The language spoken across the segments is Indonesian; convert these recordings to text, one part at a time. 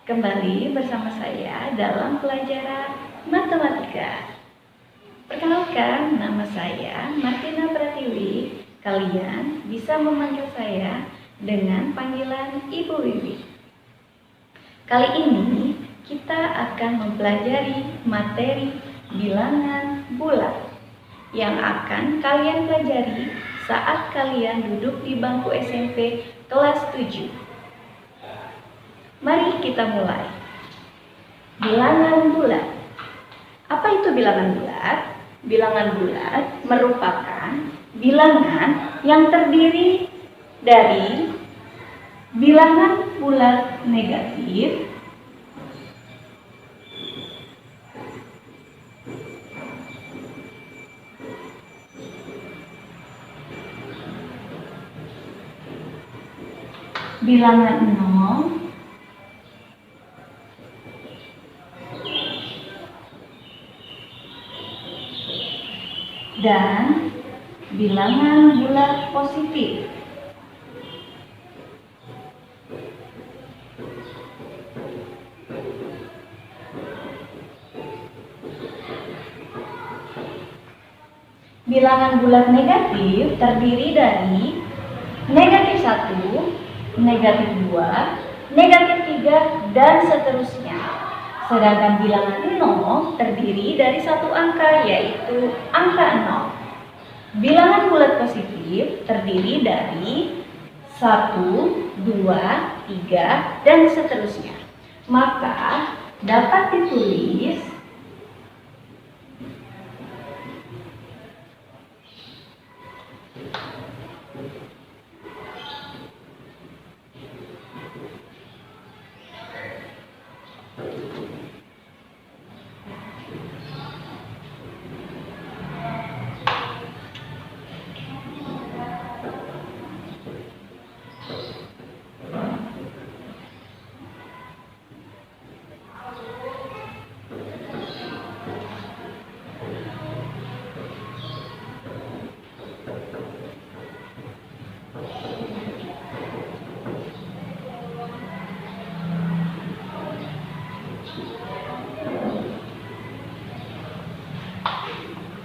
Kembali bersama saya dalam pelajaran matematika. Perkenalkan, nama saya Martina Pratiwi. Kalian bisa memanggil saya dengan panggilan Ibu Wiwi. Kali ini kita akan mempelajari materi bilangan bulat yang akan kalian pelajari saat kalian duduk di bangku SMP kelas 7. Mari kita mulai. Bilangan bulat. Apa itu bilangan bulat? Bilangan bulat merupakan bilangan yang terdiri dari bilangan bulat negatif, bilangan 0, dan bilangan bulat positif. Bilangan bulat negatif terdiri dari negatif 1, negatif 2, negatif 3, dan seterusnya. Sedangkan bilangan 0 terdiri dari satu angka, yaitu angka 0. Bilangan bulat positif terdiri dari 1, 2, 3, dan seterusnya. Maka dapat ditulis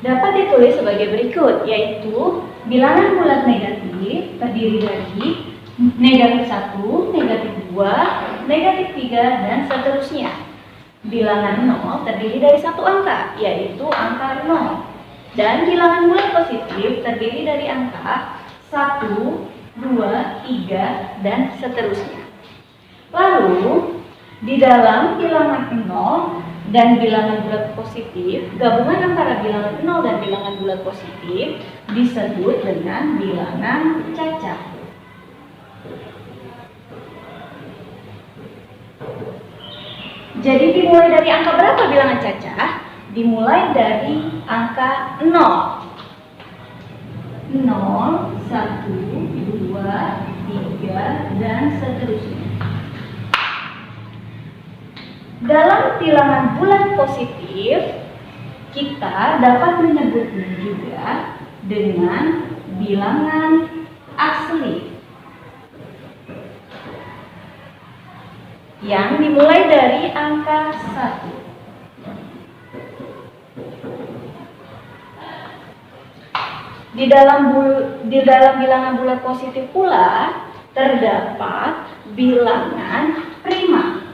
dapat ditulis sebagai berikut, yaitu bilangan bulat negatif terdiri dari negatif 1, negatif 2, negatif 3, dan seterusnya. Bilangan 0 terdiri dari satu angka, yaitu angka 0. Dan bilangan bulat positif terdiri dari angka 1, 2, 3, dan seterusnya. Lalu, di dalam bilangan 0 dan bilangan bulat positif, gabungan antara bilangan 0 dan bilangan bulat positif disebut dengan bilangan cacat. Jadi dimulai dari angka berapa bilangan cacat? Dimulai dari angka 0. 0, 1, 2, 3, dan seterusnya. Dalam bilangan bulat positif, kita dapat menyebutnya juga dengan bilangan asli yang dimulai dari angka 1. Di dalam bilangan bulat positif pula terdapat bilangan prima.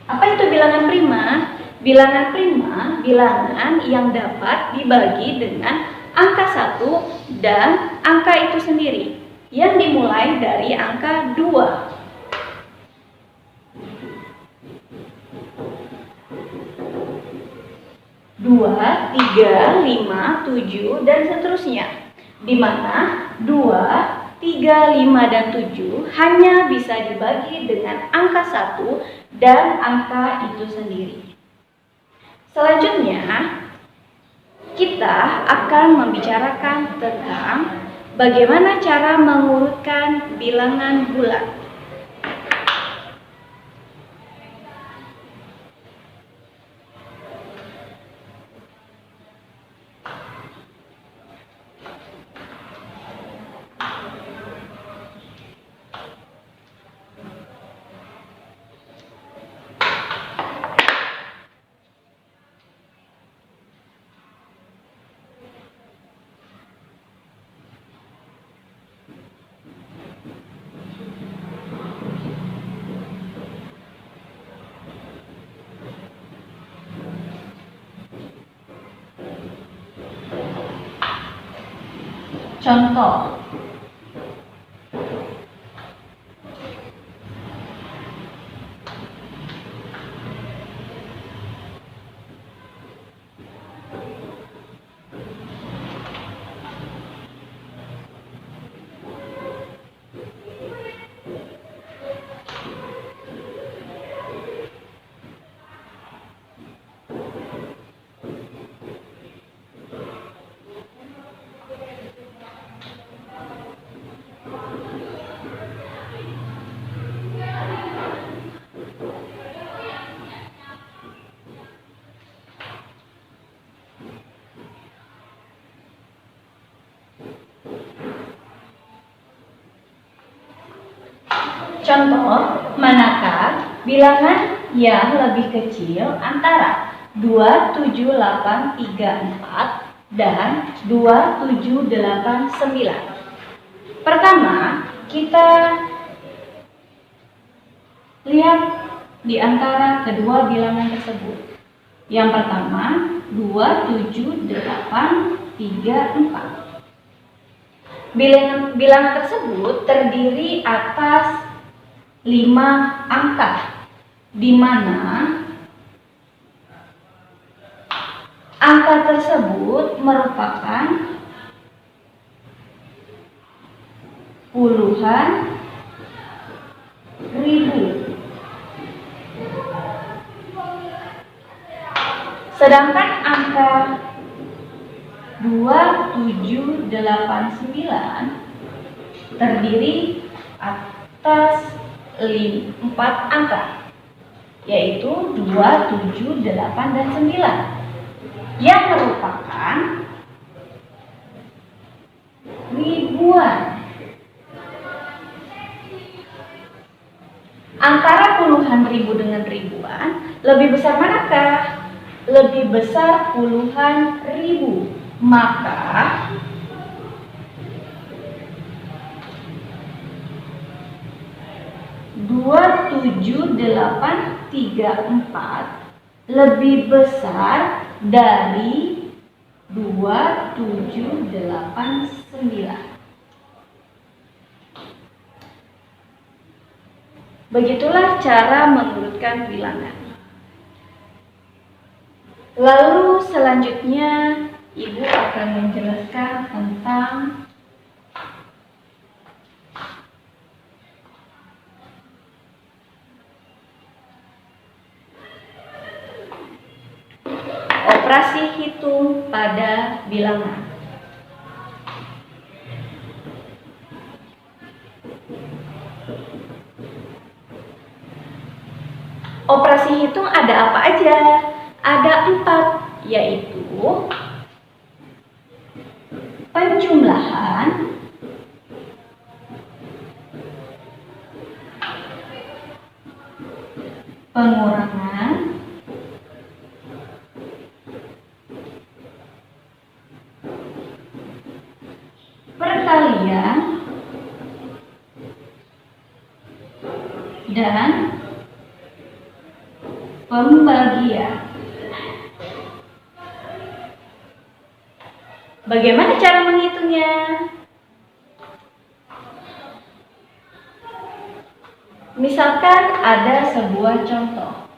Apa itu bilangan prima? Bilangan prima bilangan yang dapat dibagi dengan angka 1 dan angka itu sendiri, yang dimulai dari angka 2. 2, 3, 5, 7, dan seterusnya. Di mana 2, 3, 5, dan 7 hanya bisa dibagi dengan angka 1 dan angka itu sendiri. Selanjutnya, kita akan membicarakan tentang bagaimana cara mengurutkan bilangan bulat. Contoh. Contoh, manakah bilangan yang lebih kecil antara 27834 dan 2789? Pertama, kita lihat di antara kedua bilangan tersebut. Yang pertama, 27834. Bilangan tersebut terdiri atas 5 angka, di mana angka tersebut merupakan puluhan ribu. Sedangkan angka 2789 terdiri atas 4 angka, yaitu 2, 7, 8, dan 9, yang merupakan ribuan. Antara puluhan ribu dengan ribuan, lebih besar manakah? Lebih besar puluhan ribu. Maka dua 2784 lebih besar dari 2789. Begitulah cara mengurutkan bilangan. Lalu selanjutnya Ibu akan menjelaskan tentang operasi hitung pada bilangan. Operasi hitung ada apa aja? Ada 4, yaitu penjumlahan, pengurangan, perkalian, dan pembagian. Bagaimana cara menghitungnya? Misalkan ada sebuah contoh.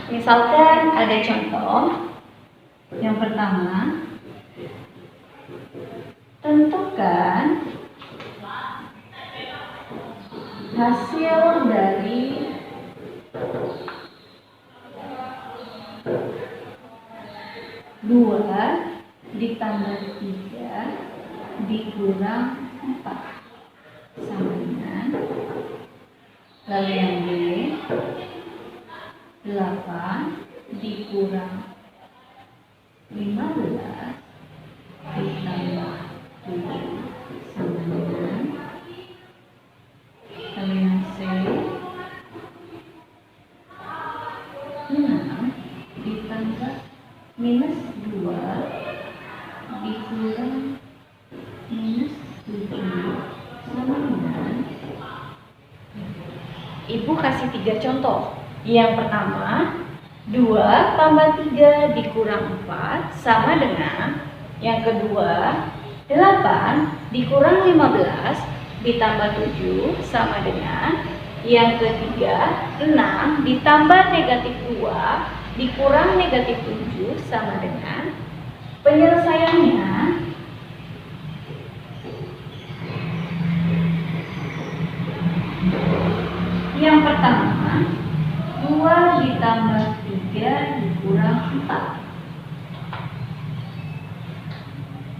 Misalkan ada contoh. Yang pertama, tentukan hasil dari dua ditambah 3 dikurang 4 sama dengan, lalu yang B 8 dikurang 15 ditambah 7 sama dengan, lalu yang C 6 ditambah minus 2 dikurang minus 7 sama dengan. Ibu kasih 3 contoh. Yang pertama, 2 tambah 3 dikurang 4 sama dengan. Yang kedua, 8 dikurang 15 ditambah 7 sama dengan. Yang ketiga, 6 ditambah negatif 2 dikurang negatif 7 sama dengan. Penyelesaiannya, yang pertama, 2 ditambah 3 dikurang 4.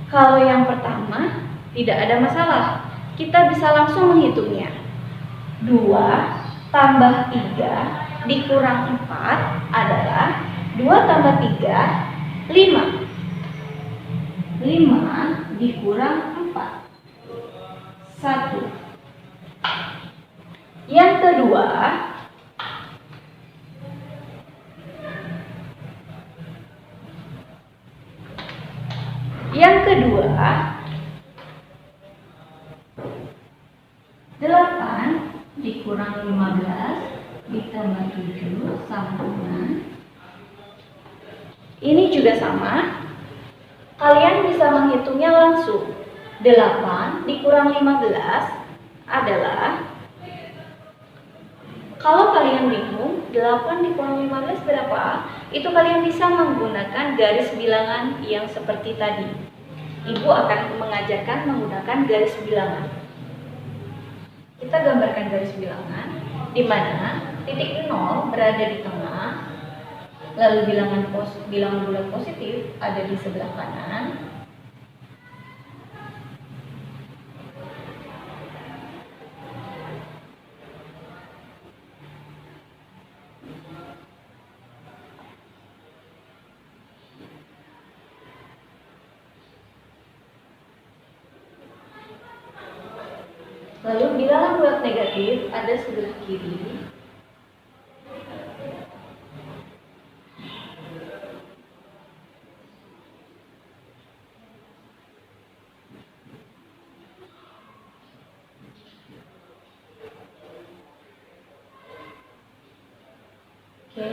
Kalau yang pertama, tidak ada masalah. Kita bisa langsung menghitungnya. 2 tambah 3 dikurang 4 adalah 2 tambah 3, 5. 5 dikurang 4, 1. Yang kedua, delapan dikurang 15 ditambah 7 sama dengan. Ini juga sama. Kalian bisa menghitungnya langsung. 8 dikurang 15 adalah, kalau kalian bingung 8 dikurang 15 berapa, itu kalian bisa menggunakan garis bilangan yang seperti tadi. Ibu akan mengajarkan menggunakan garis bilangan. Kita gambarkan garis bilangan di mana titik 0 berada di tengah, lalu bilangan bulat positif ada di sebelah kanan. Lalu bilangan bulat negatif ada sebelah kiri. Oke,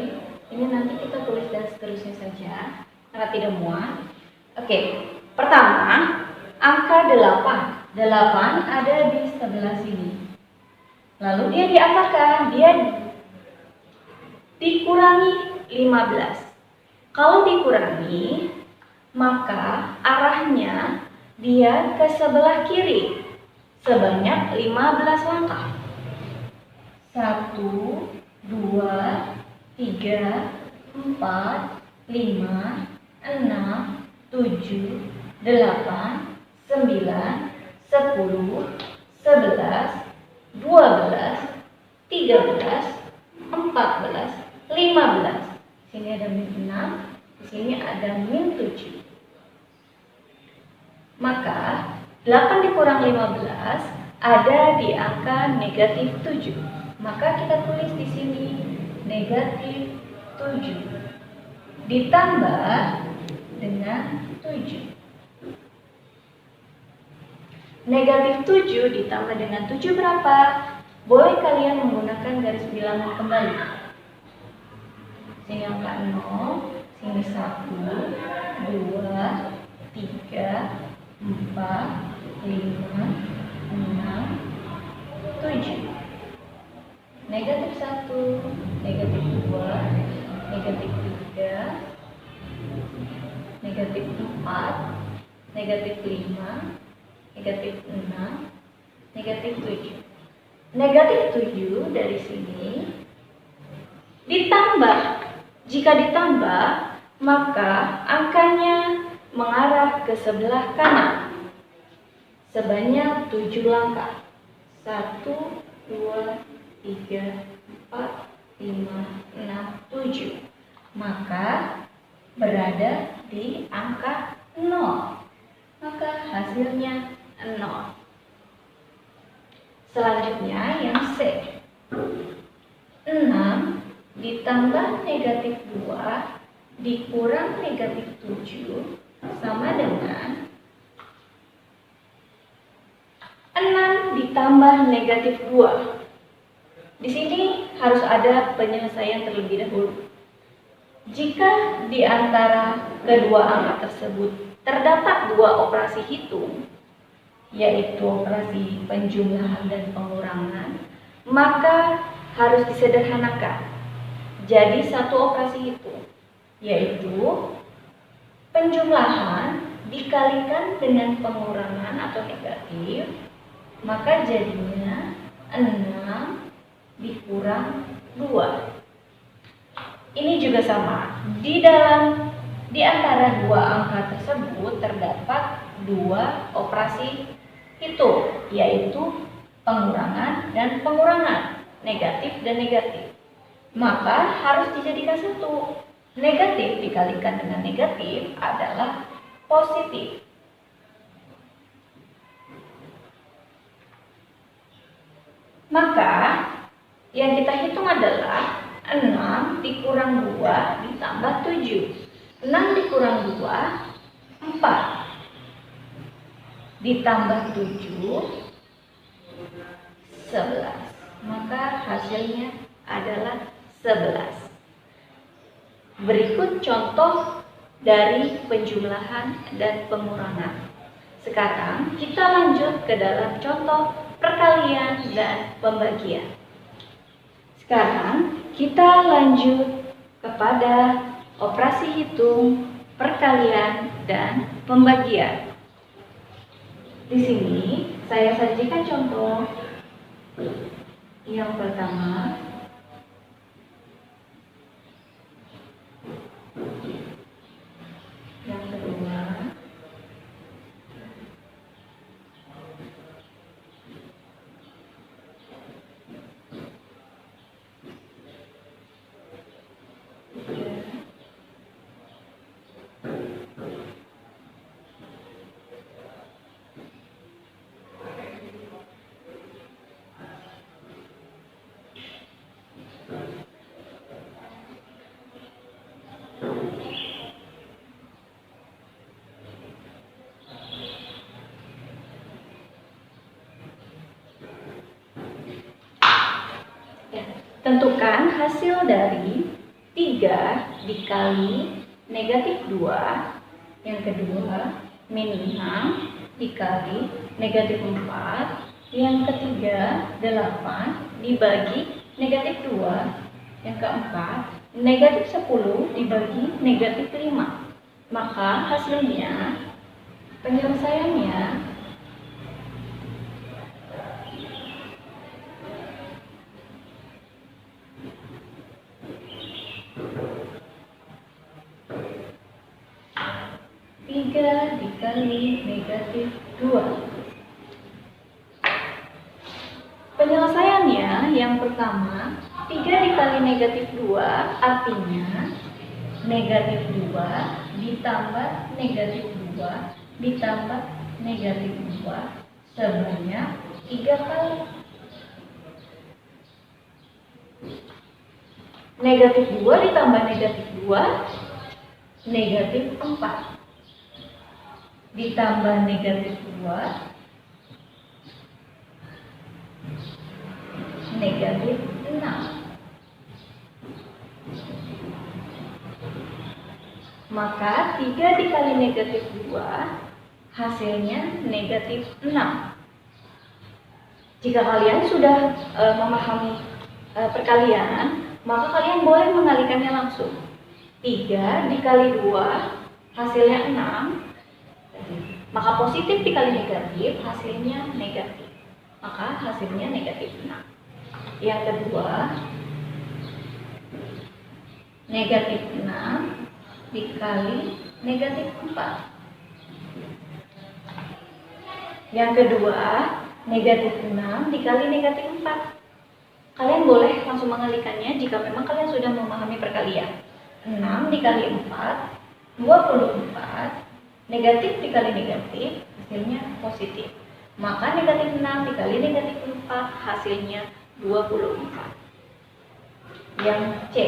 ini nanti kita tulis dan seterusnya saja karena tidak muat. Oke, pertama angka 8. 8 ada di sebelah sini. Lalu dia diapakan? Dia dikurangi 15. Kalau dikurangi, maka arahnya dia ke sebelah kiri sebanyak 15 langkah. 1, 2, 3, 4, 5, 6, 7, 8, 9, 10, 11, 12, 13, 14, 15. Sini ada min 6, di sini ada min 7. Maka 8 dikurang 15 ada di angka negatif 7. Maka kita tulis di sini negatif 7 ditambah dengan 7. Negatif 7 ditambah dengan 7 berapa? Boleh kalian menggunakan garis bilangan kembali. Sini angka 0, sini 1, 2, 3, 4, 5, 6, 7. Negatif 1, negatif 2, negatif 3, negatif 4, negatif 5, negatif 6, negatif 7. Negatif 7 dari sini ditambah. Jika ditambah, maka angkanya mengarah ke sebelah kanan sebanyak 7 langkah. 1, 2, 3, 4, 5, 6, 7. Maka berada di angka 0. Maka hasilnya 0. Selanjutnya yang C. 6 ditambah negatif 2 dikurang negatif 7 sama dengan 6 ditambah negatif 2. Di sini harus ada penyelesaian terlebih dahulu. Jika di antara kedua angka tersebut terdapat dua operasi hitung, yaitu operasi penjumlahan dan pengurangan, maka harus disederhanakan. Jadi satu operasi hitung, yaitu penjumlahan dikalikan dengan pengurangan atau negatif, maka jadinya 6 dikurang 2. Ini juga sama. Di antara dua angka tersebut terdapat dua operasi hitung, yaitu pengurangan dan pengurangan, negatif dan negatif. Maka harus dijadikan satu. Negatif dikalikan dengan negatif adalah positif. Maka yang kita hitung adalah 6 dikurang 2 ditambah 7. 6 dikurang 2, 4. Ditambah 7, 11. Maka hasilnya adalah 11. Berikut contoh dari penjumlahan dan pengurangan. Sekarang kita lanjut ke dalam contoh perkalian dan pembagian. Sekarang kita lanjut kepada operasi hitung, perkalian, dan pembagian. Di sini saya sajikan contoh yang pertama. Yang kedua. Tentukan hasil dari 3 dikali negatif 2, yang kedua min 6 dikali negatif 4, yang ketiga 8 dibagi negatif 2, yang keempat negatif 10 dibagi negatif 5. Maka hasilnya, penyelesaiannya dikali negatif 2. Penyelesaiannya yang pertama, 3 dikali negatif 2 artinya negatif 2 ditambah negatif 2 ditambah negatif 2 sebanyak 3 kali. Negatif 2 ditambah negatif 2, negatif 4. Ditambah negatif 2, negatif 6. Maka 3 dikali negatif 2 hasilnya negatif 6. Jika kalian sudah memahami perkalian, maka kalian boleh mengalikannya langsung. 3 dikali 2 hasilnya 6. Maka positif dikali negatif hasilnya negatif. Maka hasilnya negatif 6. Yang kedua, negatif 6 dikali negatif 4. Yang kedua, negatif 6 dikali negatif 4. Kalian boleh langsung mengalikannya jika memang kalian sudah memahami perkalian. 6 dikali 4, 24. Negatif dikali negatif hasilnya positif. Maka negatif 6 dikali negatif 4 hasilnya 24. Yang C,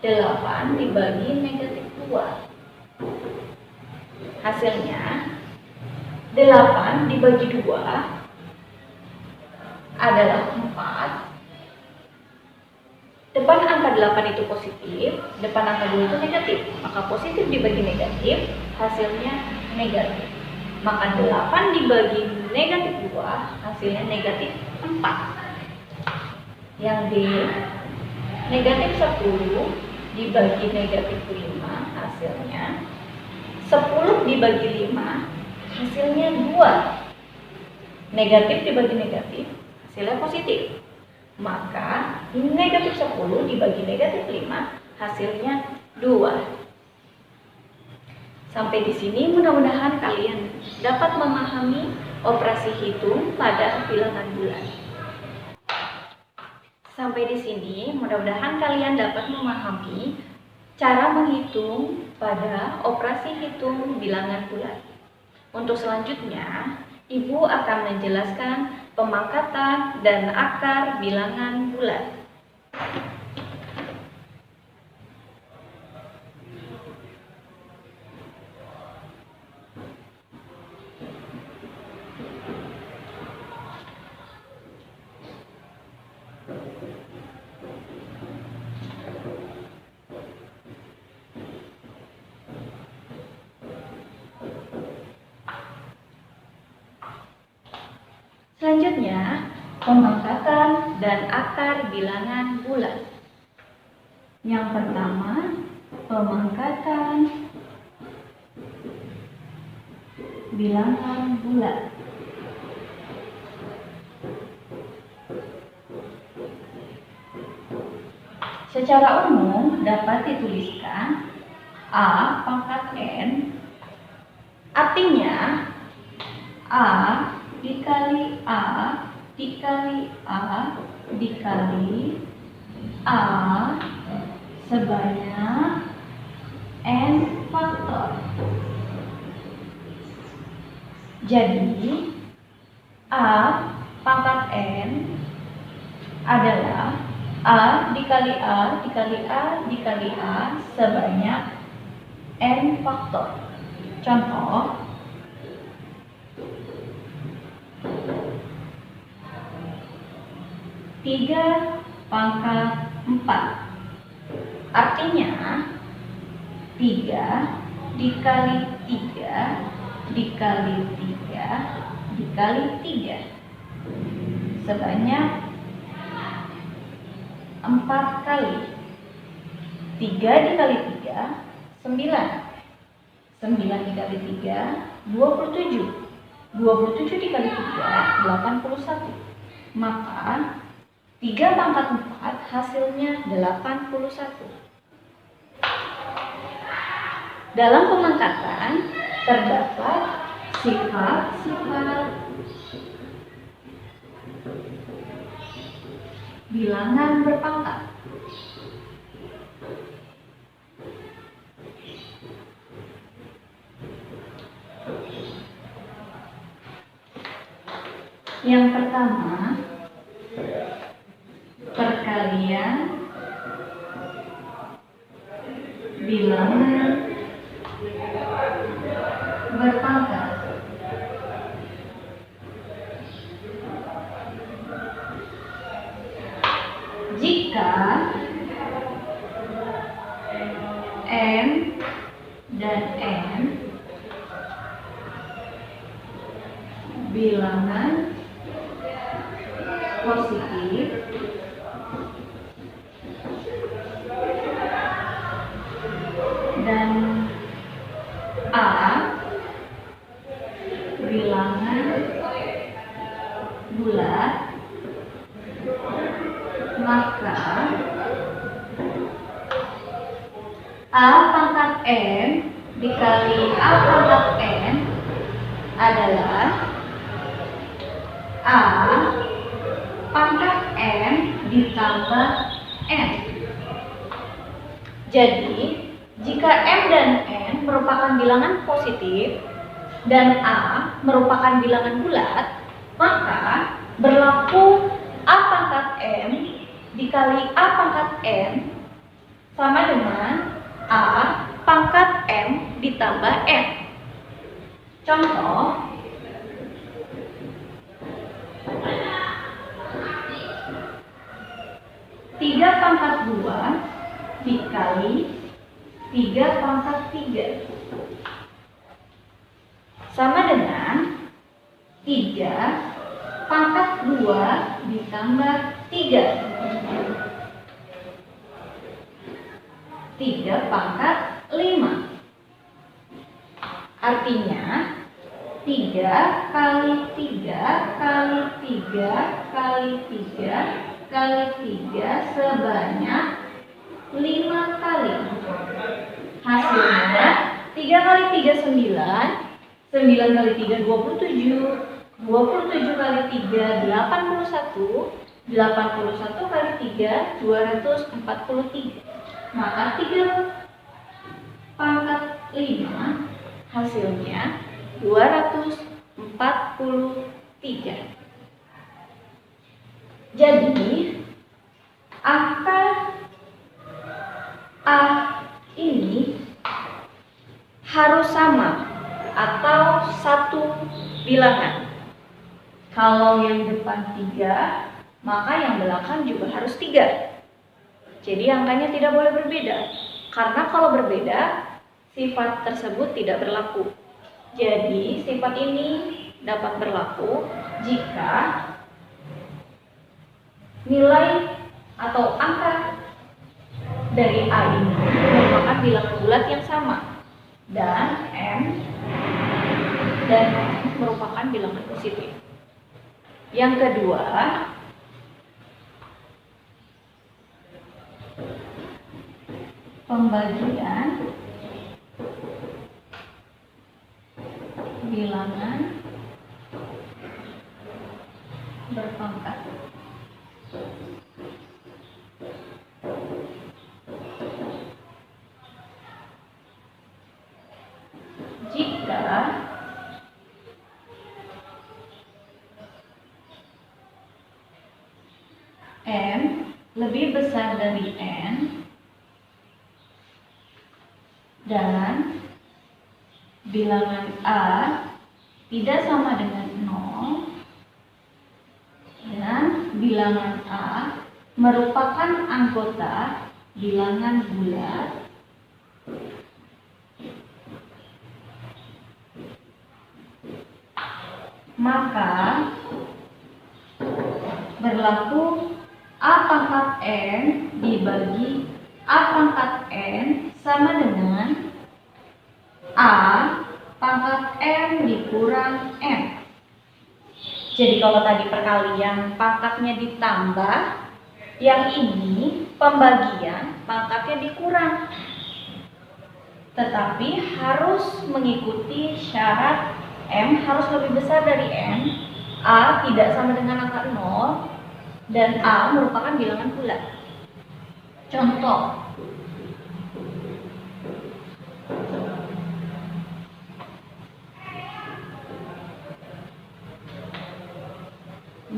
8 dibagi negatif 2. Hasilnya 8 dibagi 2 adalah 4. Depan angka 8 itu positif, depan angka 2 itu negatif. Maka positif dibagi negatif, hasilnya negatif. Maka 8 dibagi negatif 2, hasilnya negatif 4. Yang D, negatif 10 dibagi negatif 5, hasilnya 10 dibagi 5, hasilnya 2. Negatif dibagi negatif, hasilnya positif. Maka negatif 10 dibagi negatif 5, hasilnya 2. Sampai di sini mudah-mudahan kalian dapat memahami operasi hitung pada bilangan bulan. Sampai di sini mudah-mudahan kalian dapat memahami cara menghitung pada operasi hitung bilangan bulan. Untuk selanjutnya, Ibu akan menjelaskan pemangkatan dan akar bilangan bulan. Selanjutnya, pemangkatan dan akar bilangan bulan. Yang pertama, pemangkatan bilangan bulan. Secara umum dapat dituliskan A pangkat N, artinya A dikali A dikali A dikali A sebanyak N faktor. Jadi A pangkat N adalah A dikali A dikali A dikali A sebanyak N faktor. Contoh, 3 pangkat 4. Artinya 3 dikali 3 dikali 3 dikali 3 sebanyak 4 kali. 3 dikali 3 9. 9 dikali 3 27. 27 dikali 3 81. Maka 3 pangkat 4 hasilnya 81. Dalam pemangkatan terdapat sifat-sifat bilangan berpangkat. Yang pertama, perkalian bilangan berpangkat. Jika M dan N bilangan positif dan A bilangan bulat, maka A pangkat N dikali A pangkat N adalah A pangkat N ditambah N. Jadi, jika M dan N merupakan bilangan positif dan A merupakan bilangan bulat, maka berlaku A pangkat M dikali A pangkat N sama dengan A pangkat M ditambah N. Contoh, 3 3 pangkat 2 dikali 3 pangkat 3 sama dengan 3 pangkat 2 ditambah 3. 3 pangkat 5. Artinya 3 kali 3 kali 3 kali 3 kali 3 sebanyak 5 kali. Hasilnya 3 kali 3 9, 9 kali 3 27, 27 kali 3 81, 81 kali 3 243. Maka 3 pangkat 5 hasilnya 243. Jadi angka A ini harus sama atau satu bilangan. Kalau yang depan 3, maka yang belakang juga harus 3. Jadi angkanya tidak boleh berbeda. Karena kalau berbeda, sifat tersebut tidak berlaku. Jadi sifat ini dapat berlaku jika nilai atau angka dari A ini merupakan bilangan bulat yang sama dan M merupakan bilangan positif. Yang kedua, pembagian bilangan berpangkat. Jika M lebih besar dari N dan bilangan A tidak sama dengan 0 dan bilangan A merupakan anggota bilangan bulat, maka berlaku A pangkat N dibagi A pangkat N sama dengan A pangkat M dikurang M. Jadi kalau tadi perkalian pangkatnya ditambah, yang ini pembagian pangkatnya dikurang. Tetapi harus mengikuti syarat M harus lebih besar dari N, A tidak sama dengan angka 0, dan A merupakan bilangan bulat. Contoh,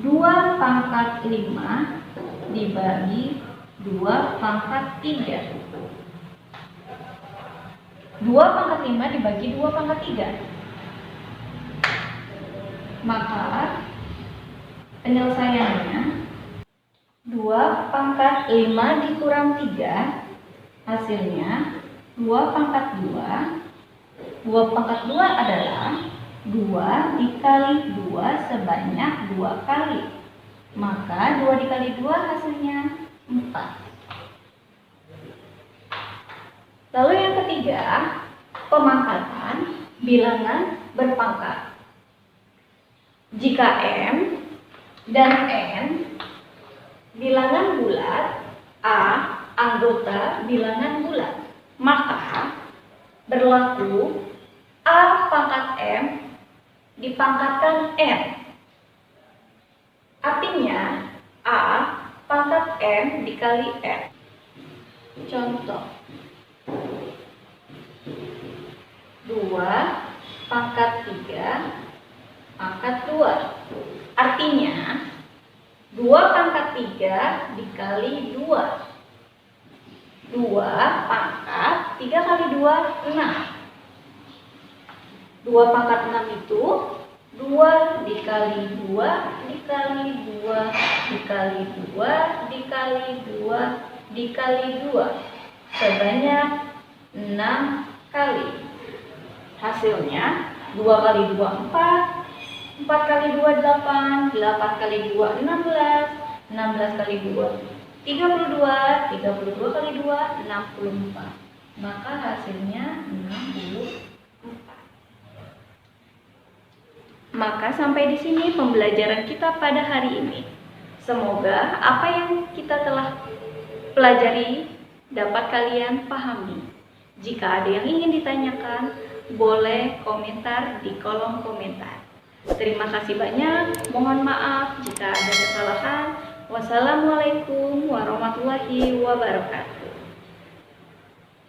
dua pangkat 5 dibagi 2 pangkat 3. 2 pangkat 5 dibagi 2 pangkat 3. Maka penyelesaiannya 2 pangkat 5 dikurang 3 hasilnya 2 pangkat 2. 2 pangkat 2 adalah 2 dikali 2 sebanyak 2 kali. Maka 2 dikali 2 hasilnya 4. Lalu yang ketiga, pemangkatan bilangan berpangkat. Jika M dan N bilangan bulat, A anggota bilangan bulat, maka berlaku A pangkat M dipangkatkan N. Artinya A pangkat M dikali N. Contoh, 2 pangkat 3 pangkat 2. Artinya 2 pangkat 3 dikali 2. 2 pangkat 3 kali 2 6. 2 pangkat 6 itu 2 dikali 2 dikali dikali 2 dikali 2 dikali 2 dikali 2 sebanyak 6 kali. Hasilnya 2 kali 2 4, 4 kali 2 8, 8 kali 2 16, 16 kali 2 32, 32 kali 2 64. Maka hasilnya 64. Maka sampai di sini pembelajaran kita pada hari ini. Semoga apa yang kita telah pelajari dapat kalian pahami. Jika ada yang ingin ditanyakan, boleh komentar di kolom komentar. Terima kasih banyak. Mohon maaf jika ada kesalahan. Wassalamualaikum warahmatullahi wabarakatuh.